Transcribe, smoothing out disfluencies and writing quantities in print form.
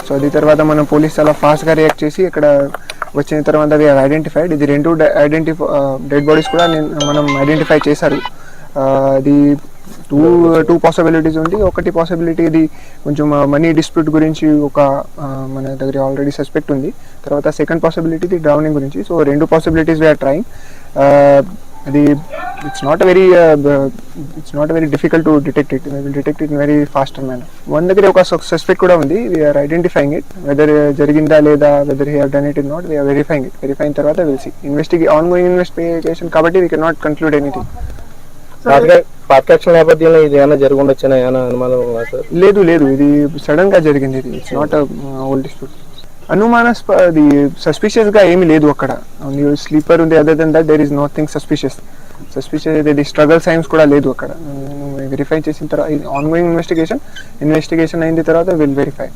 So అది తర్వాత మన పోలీస్ చాలా ఫాస్ట్గా రియాక్ట్ చేసి ఇక్కడ వచ్చిన తర్వాత వి హావ్ ఐడెంటిఫైడ్ ఇది 2 డెడ్ బాడీస్ కూడా మనం ఐడెంటిఫై చేశారు. అది టూ పాసిబిలిటీస్ ఉంది. ఒకటి పాసిబిలిటీ ఇది కొంచెం మనీ డిస్ప్యూట్ గురించి ఒక మన దగ్గర ఆల్రెడీ సస్పెక్ట్ ఉంది. తర్వాత సెకండ్ పాసిబిలిటీ ఇది డ్రౌనింగ్ గురించి. So 2 possibilities we are trying. అది it's not very difficult to detect it. Will detect it in very faster manner. మన దగ్గర ఒక సస్పెక్ట్ కూడా ఉంది. వీఆర్ ఐడెంటిఫైయింగ్ ఇట్, వెదర్ జరిగిందా లేదా, whether he have done it is not, we are verifying it. వెరిఫైన్ తర్వాత విల్ సీ. ఆన్గోయింగ్ ఇన్వెస్టిగేషన్ కాబట్టి we can not conclude anything. పార్కాక్షన్ నేపథ్యంలో ఇది ఏమైనా జరిగి ఉండొచ్చని ఏమైనా అనుమానం ఉందా సార్? లేదు, ఇది సడన్ గా జరిగింది. ఇది ఇట్స్ నాట్ ఓల్డ్ డిస్ప్యూట్. అనుమానాస్పది సస్పిషియస్ గా ఏమీ లేదు అక్కడ. స్లీపర్ ఉంది. Other than that there is nothing suspicious. ఇది స్ట్రగల్ సైన్స్ కూడా లేదు అక్కడ. వెరిఫై చేసిన తర్వాత ఆన్గోయింగ్ ఇన్వెస్టిగేషన్ అయిన తర్వాత విల్ వెరిఫై.